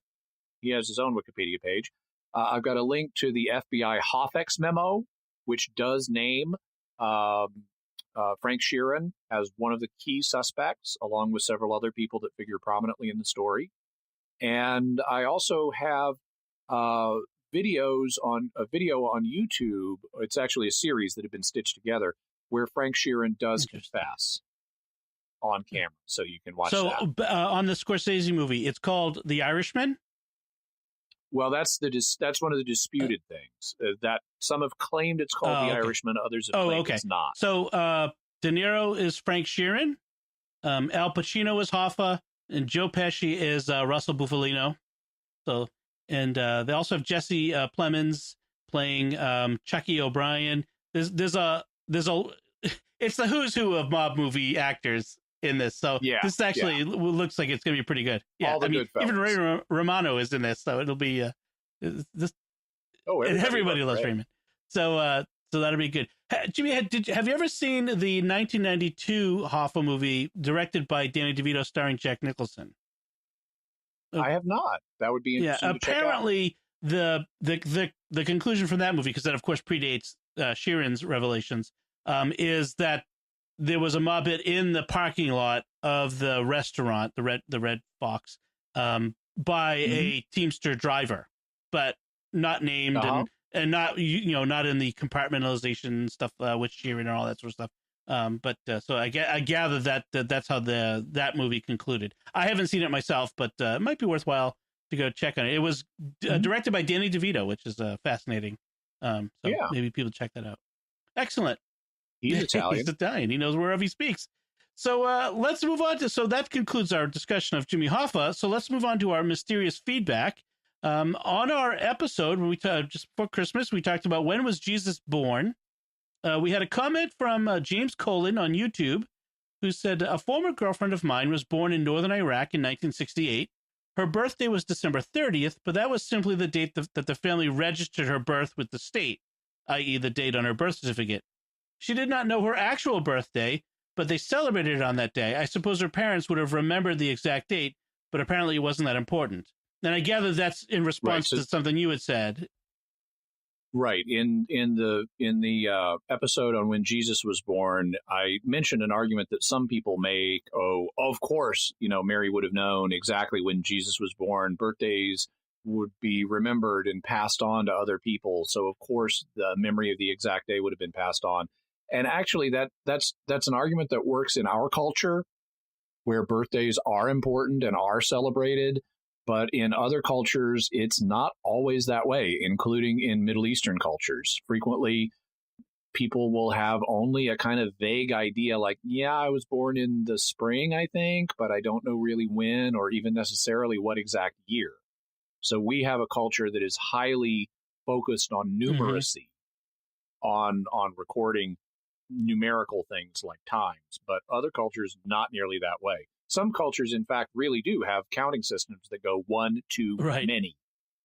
He has his own Wikipedia page. I've got a link to the FBI Hoffex memo, which does name Frank Sheeran as one of the key suspects, along with several other people that figure prominently in the story. And I also have a video on YouTube. It's actually a series that have been stitched together where Frank Sheeran does confess on camera, so you can watch that. So on the Scorsese movie, it's called The Irishman? Well, that's one of the disputed things. That some have claimed it's called The Irishman, others have claimed it's not. So De Niro is Frank Sheeran, Al Pacino is Hoffa, and Joe Pesci is Russell Bufalino. So, and they also have Jesse Plemons playing Chucky O'Brien. There's a it's the who's who of mob movie actors in this. So this actually looks like it's going to be pretty good. Yeah, all the good fellas. Even Ray Romano is in this, so it'll be this. Oh, everybody loves Raymond. So that'll be good. Jimmy, have you ever seen the 1992 Hoffa movie directed by Danny DeVito, starring Jack Nicholson? I have not. That would be interesting. Yeah, apparently the conclusion from that movie, because that of course predates Sheeran's revelations, is that there was a mob hit in the parking lot of the restaurant, the Red Fox, by a Teamster driver, but not named and not not in the compartmentalization stuff with Sheeran and all that sort of stuff. So I gather that's how that movie concluded. I haven't seen it myself, but it might be worthwhile to go check on it. It was directed by Danny DeVito, which is fascinating. Maybe people check that out. Excellent. He's Italian. He's Italian. He knows wherever he speaks. So let's move on so that concludes our discussion of Jimmy Hoffa. So let's move on to our mysterious feedback. On our episode, when we just before Christmas, we talked about when was Jesus born. We had a comment from James Colin on YouTube, who said, a former girlfriend of mine was born in northern Iraq in 1968. Her birthday was December 30th, but that was simply the date that the family registered her birth with the state, i.e. the date on her birth certificate. She did not know her actual birthday, but they celebrated it on that day. I suppose her parents would have remembered the exact date, but apparently it wasn't that important. And I gather that's in response to something you had said. Right. In the episode on when Jesus was born, I mentioned an argument that some people make. Oh, of course, Mary would have known exactly when Jesus was born. Birthdays would be remembered and passed on to other people. So, of course, the memory of the exact day would have been passed on. And actually, that's an argument that works in our culture, where birthdays are important and are celebrated. But in other cultures, it's not always that way, including in Middle Eastern cultures. Frequently, people will have only a kind of vague idea like, yeah, I was born in the spring, I think, but I don't know really when or even necessarily what exact year. So we have a culture that is highly focused on numeracy, on recording numerical things like times, but other cultures not nearly that way. Some cultures, in fact, really do have counting systems that go one, two, many.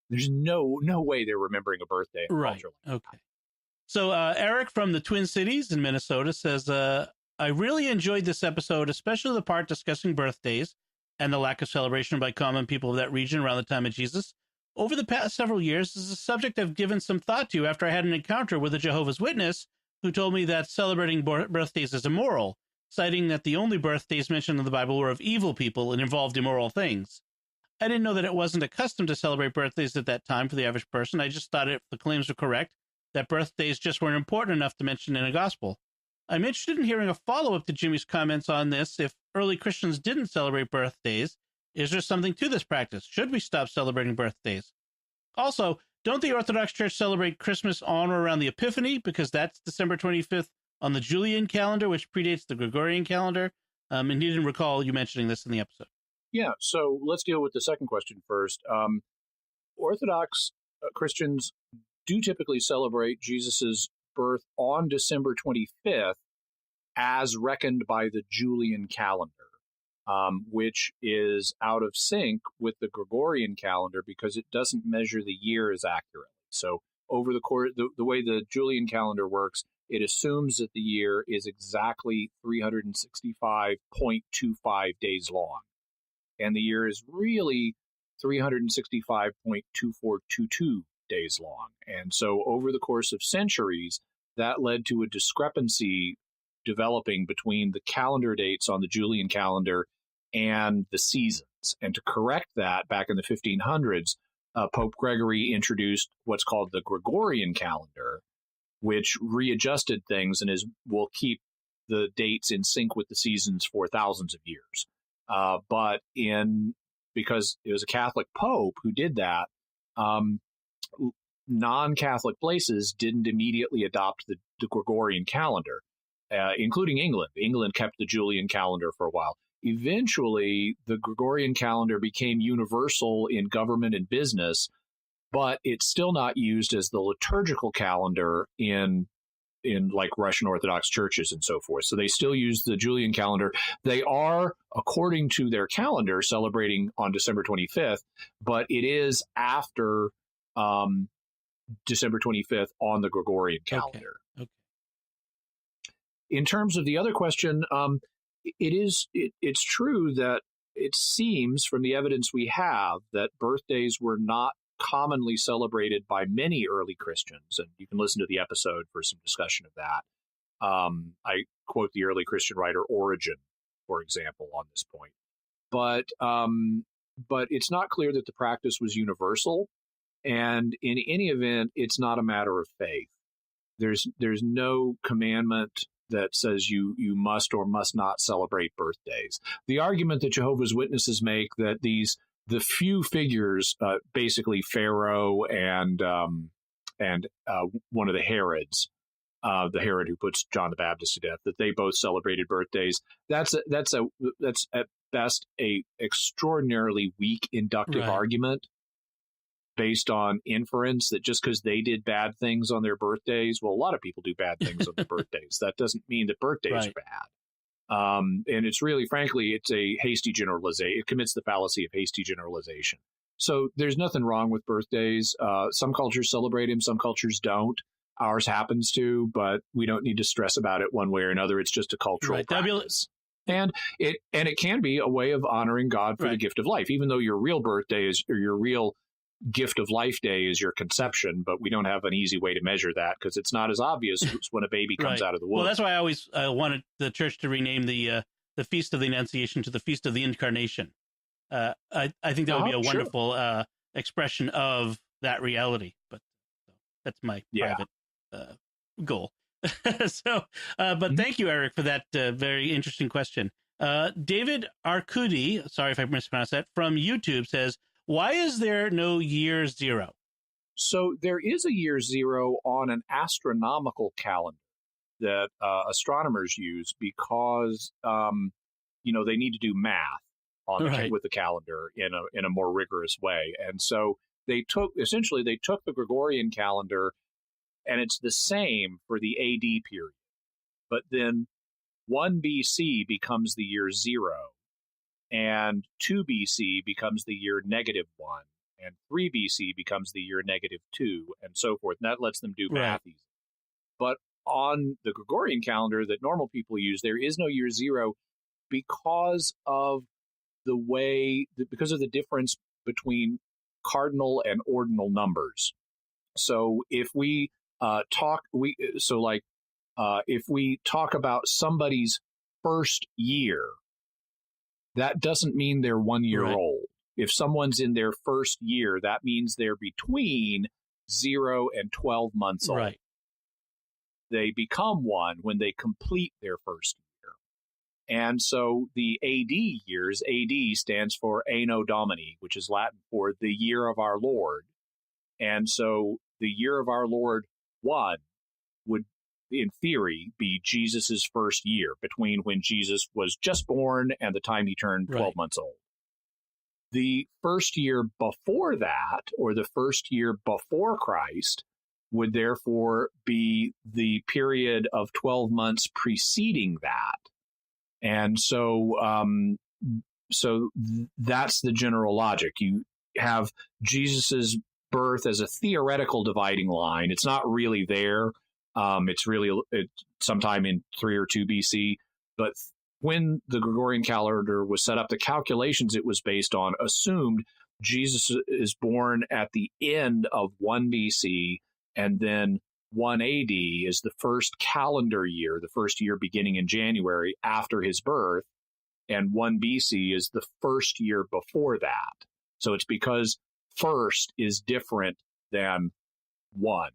There's no way they're remembering a birthday in a culture like that. So Eric from the Twin Cities in Minnesota says, I really enjoyed this episode, especially the part discussing birthdays and the lack of celebration by common people of that region around the time of Jesus. Over the past several years, this is a subject I've given some thought to after I had an encounter with a Jehovah's Witness who told me that celebrating birthdays is immoral, citing that the only birthdays mentioned in the Bible were of evil people and involved immoral things. I didn't know that it wasn't a custom to celebrate birthdays at that time for the average person. I just thought if the claims were correct, that birthdays just weren't important enough to mention in a gospel. I'm interested in hearing a follow-up to Jimmy's comments on this. If early Christians didn't celebrate birthdays, is there something to this practice? Should we stop celebrating birthdays? Also, don't the Orthodox Church celebrate Christmas on or around the Epiphany? Because that's December 25th on the Julian calendar, which predates the Gregorian calendar. And he didn't recall you mentioning this in the episode. Yeah, so let's deal with the second question first. Orthodox Christians do typically celebrate Jesus's birth on December 25th as reckoned by the Julian calendar, which is out of sync with the Gregorian calendar because it doesn't measure the years accurately. So over the course, the way the Julian calendar works, it assumes that the year is exactly 365.25 days long. And the year is really 365.2422 days long. And so over the course of centuries, that led to a discrepancy developing between the calendar dates on the Julian calendar and the seasons. And to correct that, back in the 1500s, Pope Gregory introduced what's called the Gregorian calendar, which readjusted things and will keep the dates in sync with the seasons for thousands of years. But because it was a Catholic Pope who did that, non-Catholic places didn't immediately adopt the Gregorian calendar, including England. England kept the Julian calendar for a while. Eventually, the Gregorian calendar became universal in government and business, but it's still not used as the liturgical calendar in like Russian Orthodox churches and so forth. So they still use the Julian calendar. They are, according to their calendar, celebrating on December 25th, but it is after December 25th on the Gregorian calendar. Okay. In terms of the other question, it's true that it seems from the evidence we have that birthdays were not commonly celebrated by many early Christians, and you can listen to the episode for some discussion of that. I quote the early Christian writer Origen, for example, on this point. But it's not clear that the practice was universal, and in any event, it's not a matter of faith. There's no commandment that says you must or must not celebrate birthdays. The argument that Jehovah's Witnesses make that the few figures, basically Pharaoh and one of the Herods, the Herod who puts John the Baptist to death, that they both celebrated birthdays. That's at best a extraordinarily weak inductive argument based on inference that just because they did bad things on their birthdays, well, a lot of people do bad things on their birthdays. That doesn't mean that birthdays are bad. And it's really, frankly, it's a hasty generalization. It commits the fallacy of hasty generalization. So there's nothing wrong with birthdays. Some cultures celebrate them, some cultures don't. Ours happens to, but we don't need to stress about it one way or another. It's just a cultural practice. And it can be a way of honoring God for the gift of life, even though your real birthday is, or your real gift of life day is your conception, but we don't have an easy way to measure that because it's not as obvious when a baby comes out of the womb. Well, that's why I always wanted the church to rename the Feast of the Annunciation to the Feast of the Incarnation. I think that would be a wonderful expression of that reality, but that's my private goal. But thank you, Eric, for that very interesting question. David Arcudi, sorry if I mispronounced that, from YouTube says, why is there no year zero? So there is a year zero on an astronomical calendar that astronomers use because, they need to do math on with the calendar in a more rigorous way. And so they took the Gregorian calendar, and it's the same for the AD period. But then 1 BC becomes the year 0, and 2 BC becomes the year -1, and 3 BC becomes the year -2, and so forth. And that lets them do math easy. But on the Gregorian calendar that normal people use, there is no year 0 because of the difference between cardinal and ordinal numbers. So if we if we talk about somebody's first year, that doesn't mean they're 1 year old. If someone's in their first year, that means they're between 0 and 12 months old. Right. They become one when they complete their first year. And so the AD years, AD stands for Anno Domini, which is Latin for the year of our Lord. And so the year of our Lord 1 would, in theory, be Jesus's first year, between when Jesus was just born and the time he turned 12 months old. The first year before that, or the first year before Christ, would therefore be the period of 12 months preceding that. And so that's the general logic. You have Jesus's birth as a theoretical dividing line. It's not really there. It's sometime in 3 or 2 BC. But when the Gregorian calendar was set up, the calculations it was based on assumed Jesus is born at the end of 1 BC, and then 1 AD is the first calendar year, the first year beginning in January after his birth, and 1 BC is the first year before that. So it's because first is different than 1.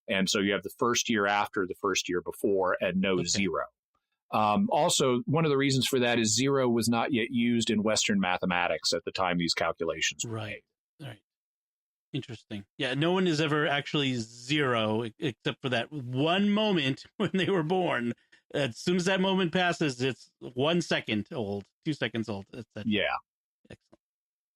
And so you have the first year after the first year before, and no 0. Also, one of the reasons for that is 0 was not yet used in Western mathematics at the time these calculations were made. Right. Interesting. Yeah, no one is ever actually 0 except for that one moment when they were born. As soon as that moment passes, it's 1 second old, 2 seconds old. Yeah. Excellent.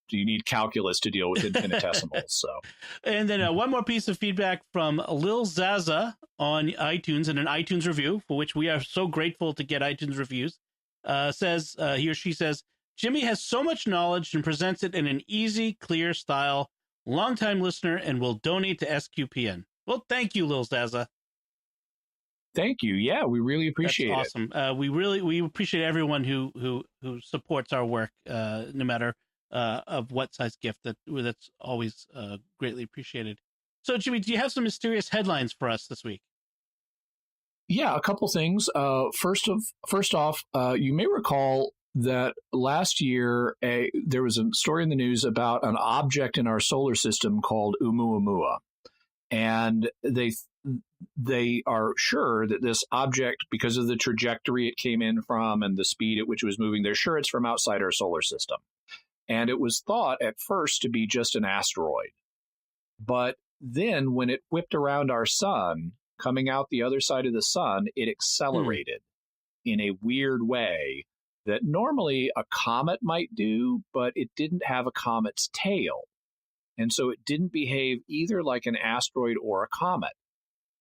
So you need calculus to deal with infinitesimals. So, and then one more piece of feedback from Lil Zaza on iTunes, and an iTunes review, for which we are so grateful to get iTunes reviews. He or she says, Jimmy has so much knowledge and presents it in an easy, clear style. Longtime listener and will donate to SQPN. Well, thank you, Lil Zaza. Thank you. Yeah, we really appreciate it. That's awesome. We appreciate everyone who supports our work, no matter of what size gift. That's always greatly appreciated. So, Jimmy, do you have some mysterious headlines for us this week? Yeah, a couple things. First off, you may recall that last year there was a story in the news about an object in our solar system called Oumuamua, and they are sure that this object, because of the trajectory it came in from and the speed at which it was moving, they're sure it's from outside our solar system. And it was thought at first to be just an asteroid. But then when it whipped around our sun, coming out the other side of the sun, it accelerated in a weird way that normally a comet might do, but it didn't have a comet's tail. And so it didn't behave either like an asteroid or a comet.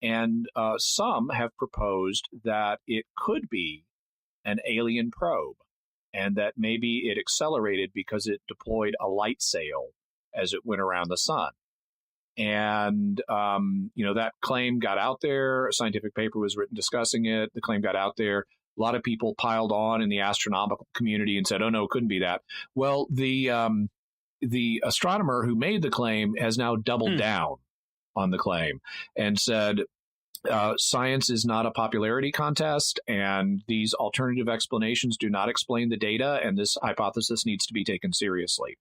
And some have proposed that it could be an alien probe, and that maybe it accelerated because it deployed a light sail as it went around the sun. And, that claim got out there. A scientific paper was written discussing it. The claim got out there. A lot of people piled on in the astronomical community and said, oh, no, it couldn't be that. Well, the astronomer who made the claim has now doubled down on the claim and said, science is not a popularity contest, and these alternative explanations do not explain the data, and this hypothesis needs to be taken seriously.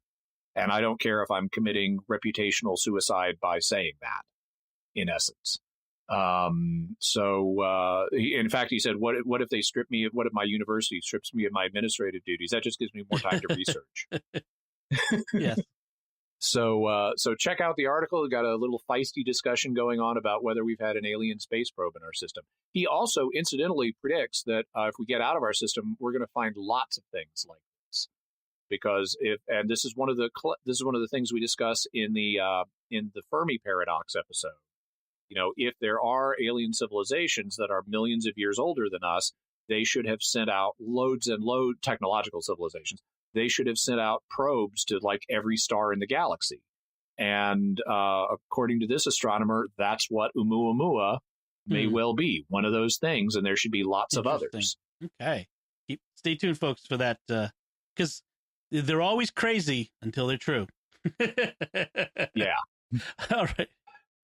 And I don't care if I'm committing reputational suicide by saying that, in essence. In fact, he said, what if they strip me of, what if my university strips me of my administrative duties? That just gives me more time to research. Yes. So check out the article. It got a little feisty discussion going on about whether we've had an alien space probe in our system. He also incidentally predicts that if we get out of our system, we're going to find lots of things like this. because this is one of the things we discuss in the Fermi paradox episode. If there are alien civilizations that are millions of years older than us, they should have sent out technological civilizations. They should have sent out probes to like every star in the galaxy. And according to this astronomer, that's what Oumuamua may well be, one of those things, and there should be lots of others. Okay. Stay tuned, folks, for that, because they're always crazy until they're true. Yeah. All right.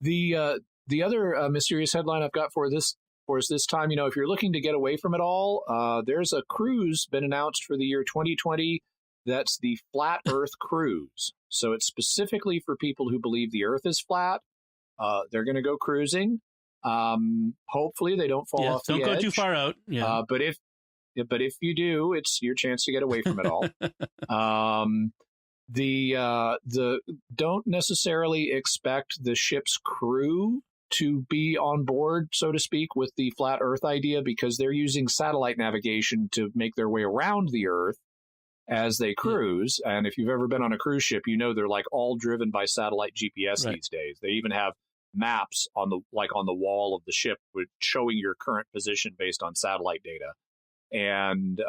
The other mysterious headline I've got for us this time, if you're looking to get away from it all, there's a cruise been announced for the year 2020. That's the Flat Earth Cruise. So it's specifically for people who believe the Earth is flat. They're going to go cruising. Hopefully they don't fall off the edge. Don't go too far out. Yeah. But if you do, it's your chance to get away from it all. The don't necessarily expect the ship's crew to be on board, so to speak, with the flat Earth idea, because they're using satellite navigation to make their way around the Earth as they cruise. And if you've ever been on a cruise ship, they're like all driven by satellite GPS these days. They even have maps on the wall of the ship with showing your current position based on satellite data. And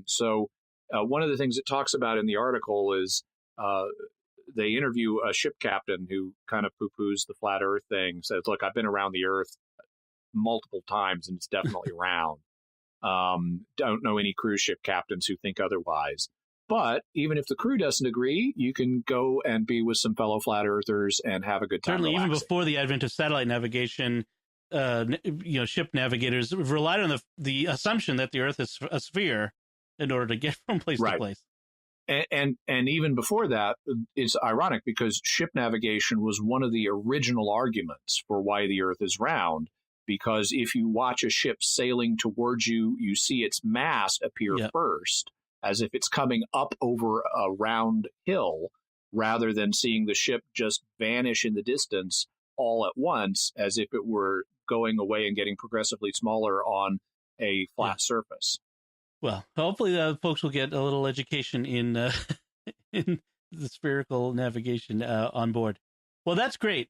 so one of the things it talks about in the article is they interview a ship captain who kind of poo-poos the flat Earth thing, says, look, I've been around the Earth multiple times and it's definitely round. Don't know any cruise ship captains who think otherwise. But even if the crew doesn't agree, you can go and be with some fellow flat earthers and have a good time. Certainly, relaxing. Even before the advent of satellite navigation, ship navigators relied on the assumption that the Earth is a sphere in order to get from place to place. And even before that, it's ironic because ship navigation was one of the original arguments for why the Earth is round. Because if you watch a ship sailing towards you, you see its mast appear first, as if it's coming up over a round hill, rather than seeing the ship just vanish in the distance all at once, as if it were going away and getting progressively smaller on a flat surface. Well, hopefully folks will get a little education in in the spherical navigation on board. Well, that's great.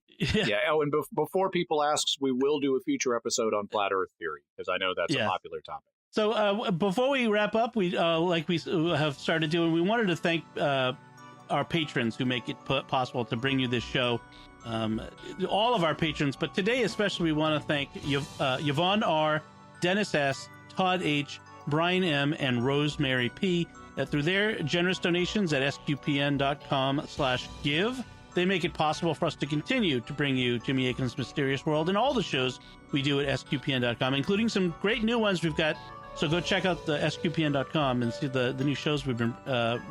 Oh, and before people ask, we will do a future episode on flat Earth theory, because I know that's a popular topic. So before we wrap up, we like we have started doing, we wanted to thank our patrons who make it possible to bring you this show. All of our patrons, but today especially we want to thank Yvonne R., Dennis S., Todd H., Brian M., and Rosemary P. Through their generous donations at sqpn.com/give, they make it possible for us to continue to bring you Jimmy Akin's Mysterious World and all the shows we do at sqpn.com, including some great new ones we've got. So go check out the sqpn.com and see the new shows we've been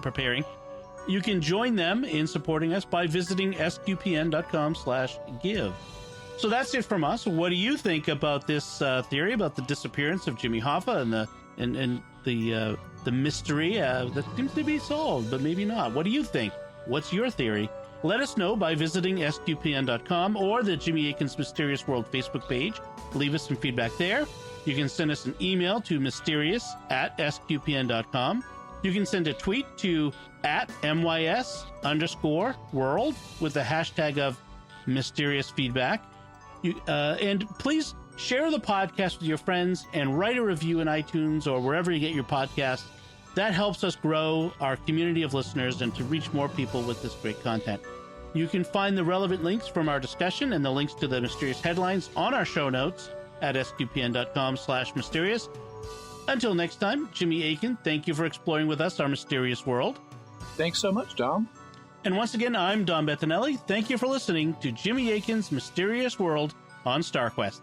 preparing. You can join them in supporting us by visiting sqpn.com/give. So that's it from us. What do you think about this theory about the disappearance of Jimmy Hoffa and the mystery that seems to be solved, but maybe not? What do you think? What's your theory? Let us know by visiting sqpn.com or the Jimmy Akin's Mysterious World Facebook page. Leave us some feedback there. You can send us an email to mysterious@sqpn.com. You can send a tweet to @MYS_world with the hashtag of mysterious feedback. And please share the podcast with your friends and write a review in iTunes or wherever you get your podcasts. That helps us grow our community of listeners and to reach more people with this great content. You can find the relevant links from our discussion and the links to the mysterious headlines on our show notes at sqpn.com/mysterious. Until next time, Jimmy Akin, thank you for exploring with us our mysterious world. Thanks so much, Dom. And once again, I'm Dom Bettinelli. Thank you for listening to Jimmy Akin's Mysterious World on StarQuest.